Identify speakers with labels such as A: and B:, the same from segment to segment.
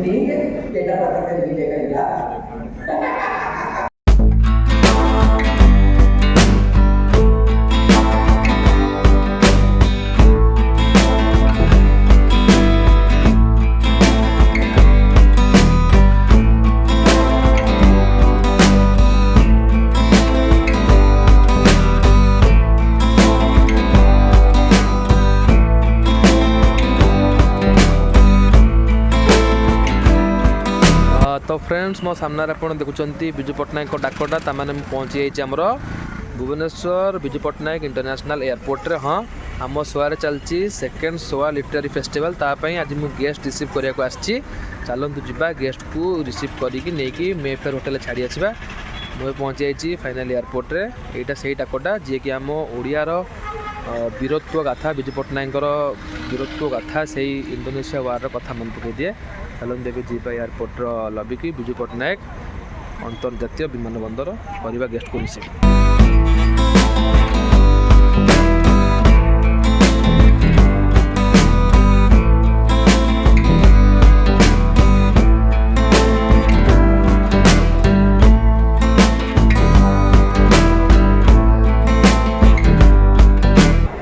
A: நீங்க என்ன பண்றது நீங்க கேட்கறீங்களா?
B: तो फ्रेंड्स मो सामने आप देखुं विजु पट्टनायक डाकटा तमाने पहुँची जाइए आमर भुवनेश्वर विजु पट्टनायक इंटरनेशनल एयरपोर्ट रे। हाँ आम सोआर चलती सेकेंड सोआ लिटरेरी फेस्टिवल तापाई आज मुझे गेस्ट रिसीव करने को आसी। चलतु जा गेस्ट को रिसीव करके नहीं मेफेयर होटेल छाड़ी आसवा। मुझे पहुँची जाइए फाइनाल एयरपोर्ट रे। यहाँ से डाकटा जी कि आम ओडियार वीरत्व गाथा विजु पट्टनायक वीरत्व गाथा से इंडोनेशिया वार कथा मन पकई दिए। चलते देवी जीवा एयरपोर्ट लबी की विजु पट्टनायक अंतर्जातीय विमान बंदर करवा गेस्ट को रिसीव।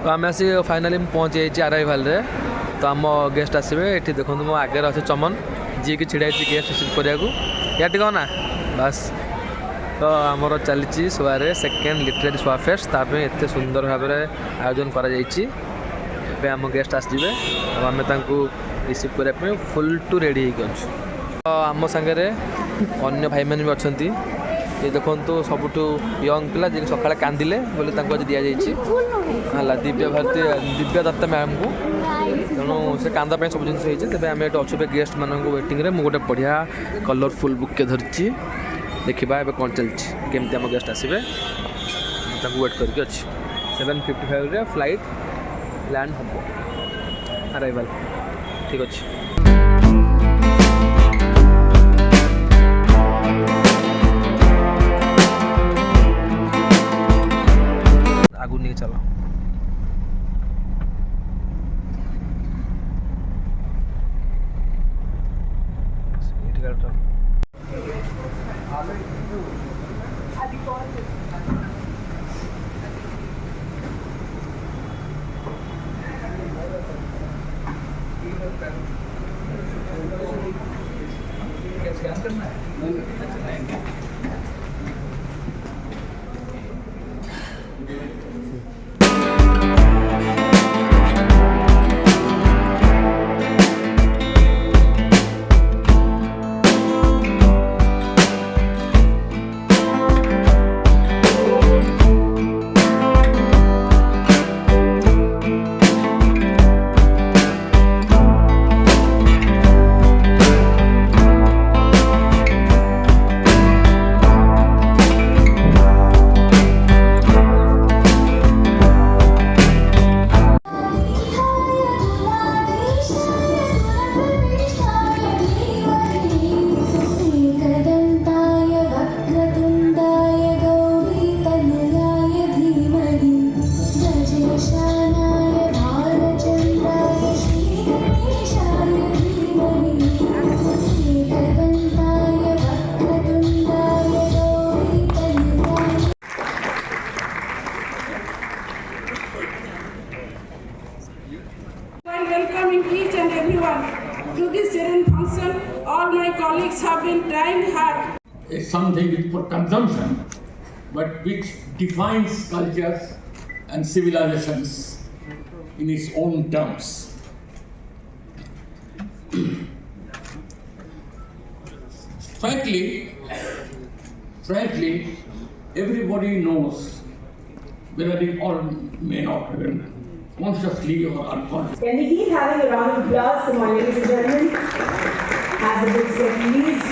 B: तो आम आसी फाइनाली पहुँची जाइए अराइवल रे। तो आम गेस्ट आसवे ये देखो मो आगे अच्छे चमन जी की छिड़ा गेस्ट रिसीव करने या टे ना बस। तो आमर चली सोआरे सेकेंड लिटरेरी सोआ फेस्ट ताप एत सुंदर भाव में आयोजन कर आम गेस्ट आसवे आम रिसीव करने फुल टू रेडी हो। आम सांगे अन्य भाई मैंने भी अच्छा ये देखो सबुठ यंग पिला जी सका कांदिले बोले आज दि जाइए दिव्या भारती दिव्या दत्ता मैम को तेणु से कांदापाई सब जिन तेज आम ये अच्छे गेस्ट मान वेटिंग रे गोटे बढ़िया कलरफुल बुके धरची देखा ए कौन चलती केमती आम गेस्ट आसवे वेट करके अच्छी 7:55 रे फ्लाइट लैंड हम अराइवल ठीक अच्छे। आगू नहीं चलो स्कैन करना है।
C: To this serene function, all my colleagues have been trying hard.
D: It's something for consumption, but which defines cultures and civilizations in its own terms. Frankly, everybody knows, whether it all may not even consciously or unconsciously.
E: Can we keep having a round of applause for my ladies and gentlemen? As a big step, please.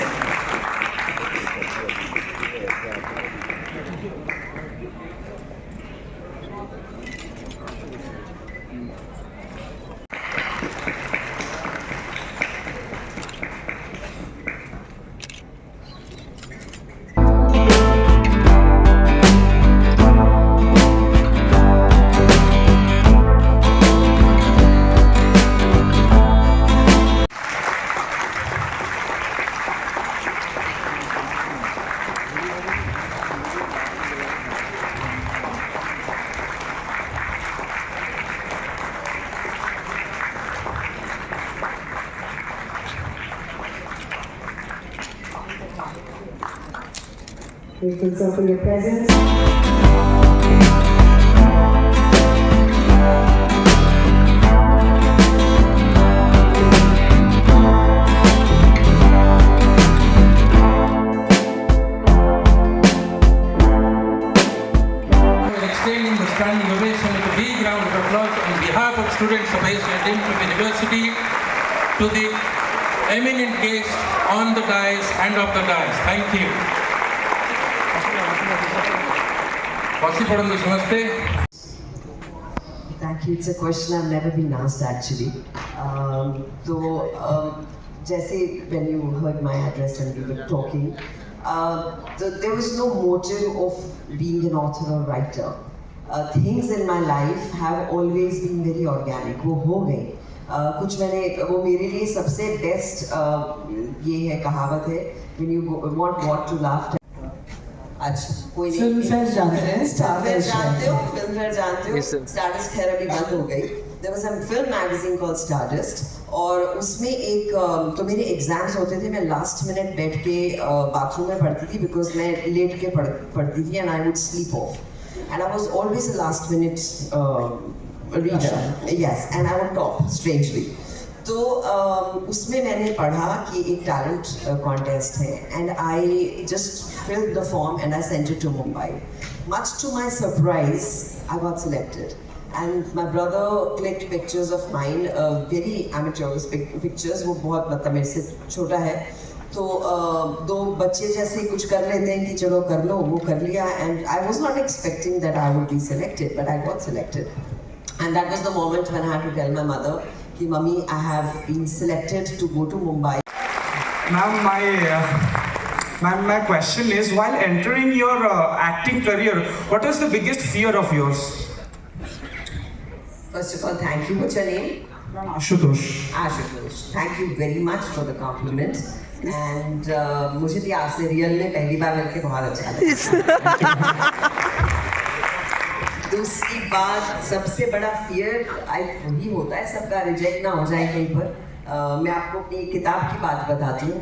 E: Grateful, sir, for your presence.
F: Extending the standing ovation with a big round of applause on behalf of students of Asian Democratic University to the eminent guests on the dais and off the dais. Thank you.
G: Thank you. It's a question I've never been asked actually. Jesse, when you heard my address and we were talking, there was no motive of being an author or writer. Things in my life have always been very organic. वो हो गई. कुछ मैंने वो मेरे लिए सबसे best ये है कहावत है when you want what to laugh. अच्छा कोई नहीं.
E: फिल्म फेयर जानते हैं, स्टार फेयर
G: जानते हो, फिल्म फेयर जानते हो.
B: Yes, sir.
G: स्टारडस्ट खैर अभी बंद हो गई. There was a film magazine called Stardust और उसमें एक तो मेरे एग्जाम्स होते थे. मैं लास्ट मिनट बैठ के बाथरूम में पढ़ती थी बिकॉज मैं लेट के पढ़ती थी and I would sleep of and I was always a last minute reader. Yes and I would top strangely. तो उसमें मैंने पढ़ा कि एक टैलेंट कॉन्टेस्ट है and I just filled the form and I sent it to Mumbai. Much to my surprise, I got selected. And my brother clicked pictures of mine, very amateurish pictures. वो बहुत मतलब मेरे से छोटा है. तो दो बच्चे जैसे कुछ कर लेते हैं कि चलो कर लो, वो कर लिया. And I was not expecting that I would be selected, but I got selected. And that was the moment when I had to tell my mother कि mummy, I have been selected to go to Mumbai.
H: Ma'am, my question is, while entering your acting career, what was the biggest fear of yours?
G: First of all, thank you. What's your name?
H: Ashutosh.
G: Ashutosh. Thank you very much for the compliment. And मुझे भी आपसे real में पहली बार मिलके बहुत अच्छा लगा. दूसरी बात, सबसे बड़ा फियर वही होता है सबका, रिजेक्ट ना हो जाए कहीं पर. मैं आपको अपनी किताब की बात बताती हूँ.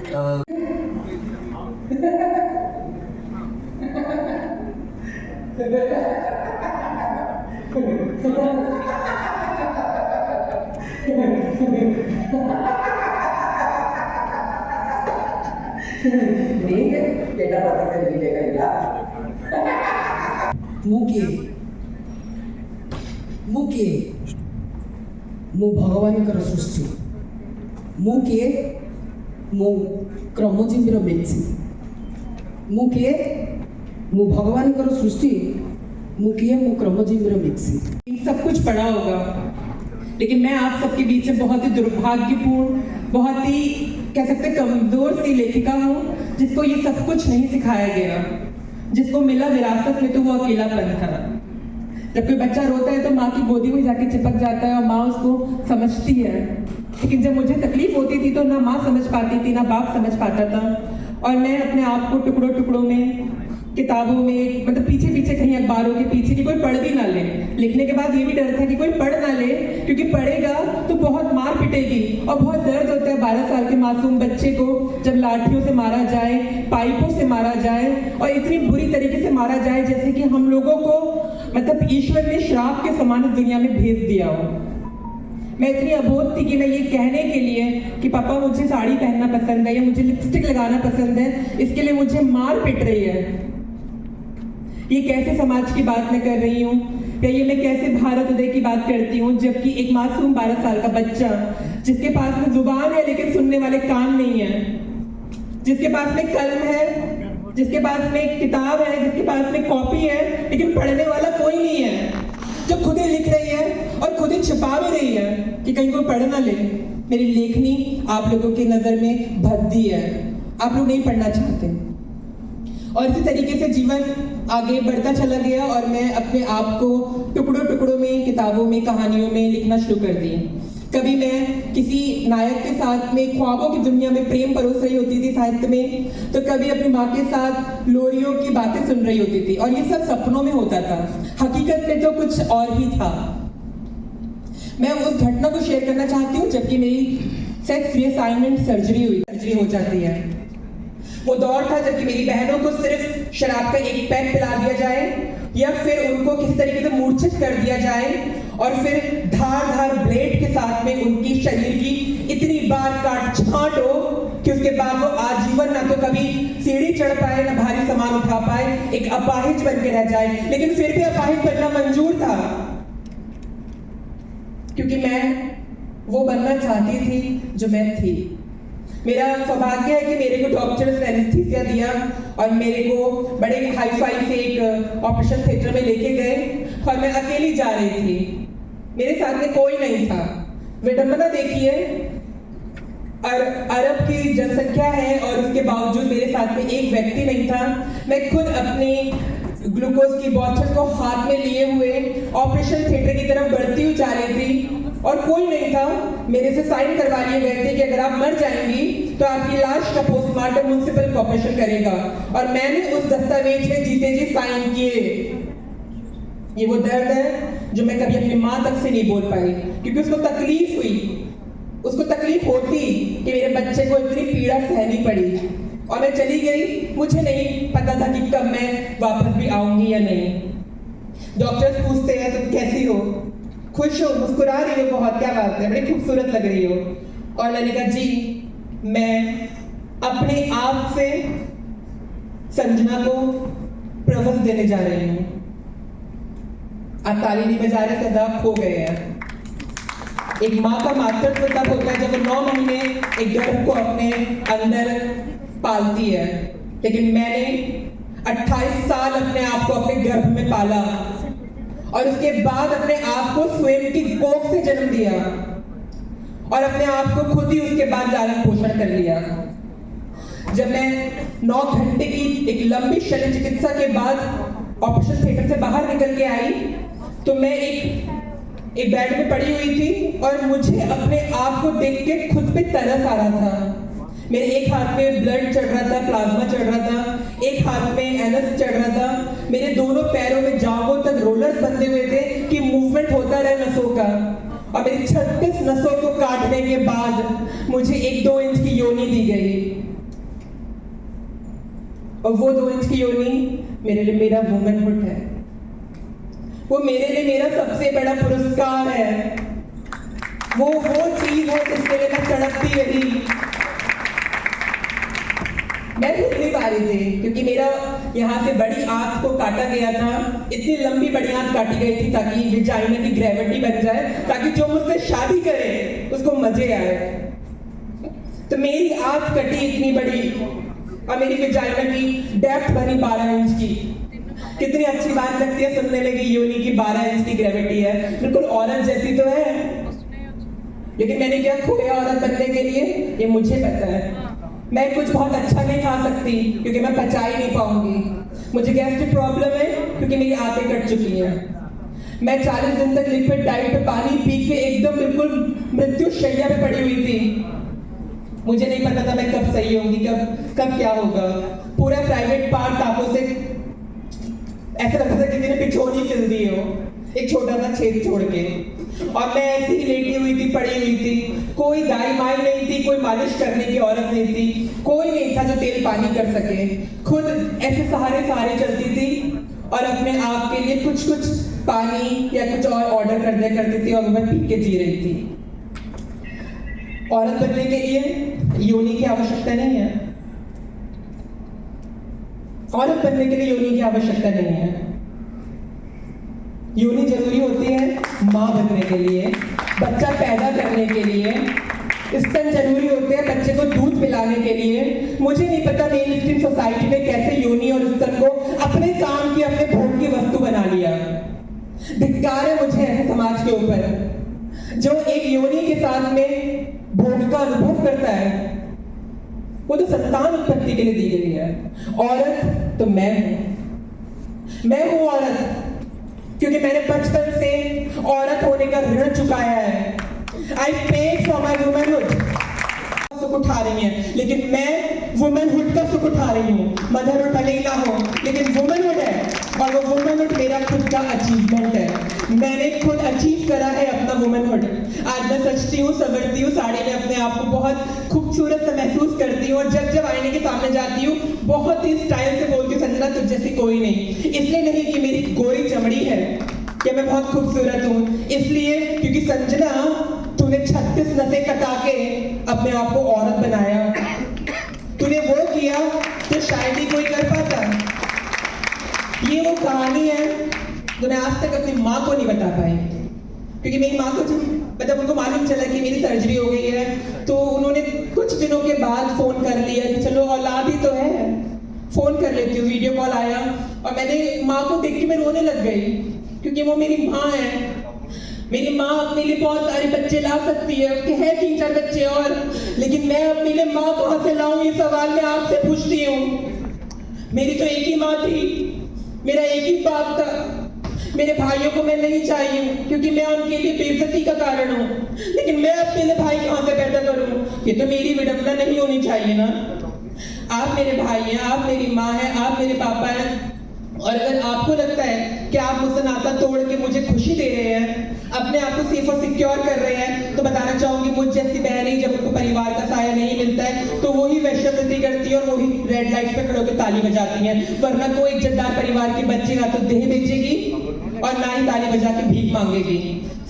I: मु भगवान सृष्टि मु किए मु क्रमजीवी मेची मु किए मु भगवान सृष्टि मु किए मु क्रमजीवी मेची. सब कुछ पढ़ा होगा लेकिन मैं आप सबके बीच में बहुत ही दुर्भाग्यपूर्ण, बहुत ही कह सकते कमजोर सी लेखिका हूँ जिसको ये सब कुछ नहीं सिखाया गया. जिसको मिला विरासत में तो वो अकेलापन था. जब कोई बच्चा रोता है तो माँ की गोदी में जाके चिपक जाता है और माँ उसको समझती है. लेकिन जब मुझे तकलीफ होती थी तो ना माँ समझ पाती थी ना बाप समझ पाता था. और मैं अपने आप को टुकड़ों टुकड़ों में, किताबों में, मतलब पीछे पीछे कहीं अखबारों के पीछे कि कोई पढ़ भी ना ले. लिखने के बाद ये भी डर था कि कोई पढ़ ना ले क्योंकि पढ़ेगा तो बहुत मार पिटेगी और बहुत दर्द होता है 12 साल के मासूम बच्चे को जब लाठियों से मारा जाए, पाइपों से मारा जाए और इतनी बुरी तरीके से मारा जाए जैसे कि हम लोगों को मतलब ईश्वर ने श्राप के समान इस दुनिया में भेज दिया हो. मैं इतनी अबोध थी कि मैं ये कहने के लिए कि पापा मुझे साड़ी पहनना पसंद है या मुझे लिपस्टिक लगाना पसंद है, इसके लिए मुझे मार पिट रही है. ये कैसे समाज की बात मैं कर रही हूँ या ये मैं कैसे भारत उदय की बात करती हूँ जबकि एक मासूम 12 साल का बच्चा जिसके पास में जुबान है लेकिन सुनने वाले कान नहीं है, जिसके पास में कलम है, जिसके पास में किताब है, जिसके पास में कॉपी है लेकिन पढ़ने वाला कोई नहीं है, जो खुद ही लिख रही है और खुद ही छिपा भी रही है कि कहीं कोई पढ़ ना ले. मेरी लेखनी आप लोगों की नज़र में भद्दी है, आप लोग नहीं पढ़ना चाहते. और इसी तरीके से जीवन आगे बढ़ता चला गया और मैं अपने आप को टुकड़ों टुकड़ों में, किताबों में, कहानियों में लिखना शुरू कर दी. कभी मैं किसी नायक के साथ में ख्वाबों की दुनिया में प्रेम परोस रही होती थी साहित्य में, तो कभी अपनी माँ के साथ लोरियों की बातें सुन रही होती थी और ये सब सपनों में होता था. हकीकत में तो कुछ और ही था. मैं उस घटना को शेयर करना चाहती हूँ जबकि मेरी सेक्स रीअसाइनमेंट सर्जरी हो जाती है. वो दौर था जबकि मेरी बहनों को सिर्फ शराब का एक पैक पिला दिया जाए या फिर उनको किसी तरीके से मूर्छित कर दिया जाए और फिर धार ब्लेड के साथ में उनकी शरीर की इतनी बार काट छांट हो कि उसके बाद वो आजीवन ना तो कभी सीढ़ी चढ़ पाए ना भारी सामान उठा पाए, एक अपाहिज बन के रह जाए। लेकिन फिर भी अपाहिज बनना मंजूर था, क्योंकि मैं वो बनना चाहती थी जो मैं थी। मेरा सौभाग्य है कि मेरे को डॉक्टर्स ने एनेस्थीसिया दिया और मेरे को बड़े हाई फाई से एक ऑपरेशन थिएटर में लेके गए और मैं अकेली जा रही थी, मेरे साथ में कोई नहीं था। विडंबना देखिए, और अरब की जनसंख्या है और उसके बावजूद मेरे साथ में एक व्यक्ति नहीं था। मैं खुद अपनी ग्लूकोज की बोतल को हाथ में लिए हुए ऑपरेशन थिएटर की तरफ बढ़ती हुई जा रही थी और कोई नहीं था। मेरे से साइन करवा लिए गए थे कि अगर आप मर जाएंगी तो आपकी लाश का पोस्टमार्टम म्युनिसिपल कॉर्पोरेशन करेगा, और मैंने उस दस्तावेज में जीते जी साइन किए। ये वो दर्द है जो मैं कभी अपनी माँ तक से नहीं बोल पाई, क्योंकि उसको तकलीफ हुई, उसको तकलीफ होती कि मेरे बच्चे को इतनी पीड़ा सहनी पड़ी और मैं चली गई। मुझे नहीं पता था कि कब मैं वापस भी आऊंगी या नहीं। डॉक्टर्स पूछते हैं तुम कैसी हो, खुश हो, मुस्कुरा रही हो, बहुत क्या बात है, बड़ी खूबसूरत लग रही हो। और मैंने कहा जी मैं अपने आप से संजना को प्रपोज देने जा रही हूँ। आप ताली नहीं बजा रहे, सदा खो गए हैं। एक माँ का मातृत्व तब होता है जब वो 9 महीने एक गर्भ को अपने अंदर पालती है, लेकिन मैंने 28 साल अपने आप को अपने गर्भ में पाला और उसके बाद अपने आप को स्वयं की कोख से जन्म दिया और अपने आप को खुद ही उसके बाद लालन पोषण कर लिया। जब मैं 9 घंटे की एक लंबी शल्य चिकित्सा के बाद ऑपरेशन थिएटर से बाहर निकल के आई तो मैं एक बेड में पड़ी हुई थी और मुझे अपने आप को देख के खुद पे तरस आ रहा था। मेरे एक हाथ में ब्लड चढ़ रहा था, प्लाज्मा चढ़ रहा था, एक हाथ में एनएस चढ़ रहा था, मेरे दोनों पैरों में जांघों तक रोलर्स बंधे हुए थे कि मूवमेंट होता रहे नसों का। और मेरी 36 नसों को काटने के बाद मुझे 1-2 इंच की योनि दी गई, और वो 2 इंच की योनि मेरे लिए मेरा वुमनहुड है, वो मेरे लिए मेरा सबसे बड़ा पुरस्कार है। वो चीज है जिसके लिए मैं तड़पती रही। मैं भूल नहीं पा रही थी क्योंकि मेरा यहाँ से बड़ी आंत को काटा गया था, इतनी लंबी बड़ी आंत काटी गई थी ताकि विजाइना की ग्रेविटी बन जाए, ताकि जो मुझसे शादी करे उसको मजे आए। तो मेरी आंत कटी इतनी बड़ी और मेरी विजाइना की डेप्थ बनी 12 इंच की। कितनी अच्छी बात लगती है सुनने में कि योनि की 12 इंच की ग्रेविटी है, बिल्कुल औरत जैसी तो है। लेकिन मैंने क्या खोया औरत बनने के लिए, ये मुझे पता है। मैं कुछ बहुत अच्छा नहीं खा सकती क्योंकि मैं पचा ही नहीं पाऊंगी। मुझे गैस्ट्रिक प्रॉब्लम है क्योंकि मेरी आंतें कट चुकी हैं। मैं 40 दिन तक लिक्विड डाइट पे पानी पी के एकदम बिल्कुल मृत्यु शैया पे पड़ी हुई थी। मुझे नहीं पता था मैं कब सही होंगी, कब क्या होगा। पूरा प्राइवेट पार्ट आंखों से ऐसा लगता था किसी ने पिछोनी सिल दी हो, एक छोटा सा छेद छोड़ के। और मैं ऐसी ही लेटी हुई थी, पड़ी हुई थी, कोई दाई माई नहीं थी, कोई मालिश करने की औरत नहीं थी, कोई नहीं था जो तेल पानी कर सके। खुद ऐसे सहारे चलती थी और अपने आप के लिए कुछ पानी या कुछ और ऑर्डर करती थी और मैं पी के जी रही थी। औरत बनने के लिए योनि की आवश्यकता नहीं है, औरत बनने के लिए योनि की आवश्यकता नहीं है। योनि जरूरी होती है माँ बनने के लिए, बच्चा पैदा करने के लिए, स्तन जरूरी होते हैं बच्चे को दूध पिलाने के लिए। मुझे नहीं पता मेन स्ट्रीम सोसाइटी ने कैसे योनि और स्तन को अपने काम की, अपने भोग की वस्तु बना लिया। धिक्कार है मुझे ऐसे समाज के ऊपर जो एक योनि के साथ में भोग का अनुभव करता है। वो तो संतान उत्पत्ति के लिए दी गई है। औरत तो मैं हूं औरत, क्योंकि मैंने बचपन से औरत होने का ऋण चुकाया है। I paid for my womanhood. सुख उठा रही है लेकिन मैं वुमनहुड का सुख उठा रही हूँ। मदरहुड भले ही ना हो लेकिन वुमनहुड है।
J: और वो वुमेनहुड मेरा खुद का अचीवमेंट है। मैंने खुद अचीव करा है अपना वुमेनहुड। आज मैं सजती हूँ, संवरती हूँ, साड़ी में अपने आप को बहुत खूबसूरत सा महसूस करती हूँ और जब जब आईने के सामने जाती हूँ बहुत ही स्टाइल से बोलती हूँ, संजना तुझ जैसी कोई नहीं। इसलिए नहीं कि मेरी गोरी चमड़ी है कि मैं बहुत खूबसूरत हूँ, इसलिए क्योंकि संजना तूने 36 नसें कटा के अपने आप को औरत बनाया। तूने वो किया तो शायद ही कोई कर पाता। ये वो कहानी है जो मैं आज तक अपनी माँ को नहीं बता पाई, क्योंकि मेरी माँ को जब उनको मालूम चला कि मेरी सर्जरी हो गई है तो उन्होंने कुछ दिनों के बाद फ़ोन कर लिया कि चलो औलाद ही तो है, फ़ोन कर लेती हूँ। वीडियो कॉल आया और मैंने माँ को देख के मैं रोने लग गई, क्योंकि वो मेरी माँ है। मेरी माँ अपने लिए बहुत सारे बच्चे ला सकती है, उसके हैं 3-4 बच्चे और, लेकिन मैं अपने लिए माँ कहाँ से लाऊं, ये सवाल मैं आपसे पूछती हूँ। मेरी तो एक ही माँ थी, मेरा एक ही बाप था। मेरे भाइयों को मैं नहीं चाहिए क्योंकि मैं उनके लिए बेइज्जती का कारण हूँ, लेकिन मैं अपने लिए भाई कहाँ से पैदा करूँ? ये तो मेरी विडंबना नहीं होनी चाहिए ना। आप मेरे भाई हैं, आप मेरी माँ हैं, आप मेरे पापा हैं, और अगर आपको लगता है कि आप मुझसे नाता तोड़ के मुझे खुशी दे रहे हैं, अपने आप को सेफ और सिक्योर कर रहे हैं, तो बताना चाहूंगी मुझ जैसी बहन ही जब उनको परिवार का साया नहीं मिलता है तो वही वेश्यावृत्ति करती है और वही रेड लाइट पे खड़े होकर ताली बजाती हैं। वरना कोई इज्जतदार परिवार की बच्ची ना तो देह बेचेगी और ना ही ताली बजा के भीख मांगेगी।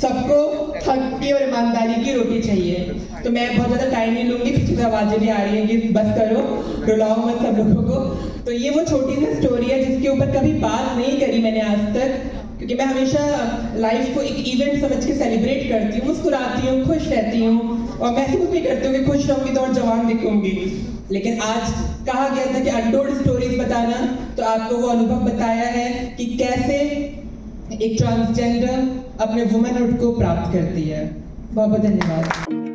J: सबको हक की और ईमानदारी की रोटी चाहिए। तो मैं बहुत ज़्यादा टाइम नहीं लूंगी, पीछे से आवाज़ें भी आ रही हैं कि बस करो, रुलाओ मत सब लोगों को। तो ये वो छोटी सी स्टोरी है जिसके ऊपर कभी बात नहीं करी मैंने आज तक, क्योंकि मैं हमेशा लाइफ को एक इवेंट समझ के सेलिब्रेट करती हूँ, मुस्कुराती हूँ, खुश रहती हूँ और महसूस भी करती हूँ कि खुश रहूँगी तो और जवान दिखूंगी। लेकिन आज कहा गया था कि अनटोल्ड स्टोरीज बताना, तो आपको वो अनुभव बताया है कि कैसे एक ट्रांसजेंडर अपने वुमेनहुड को प्राप्त करती है। बहुत बहुत धन्यवाद।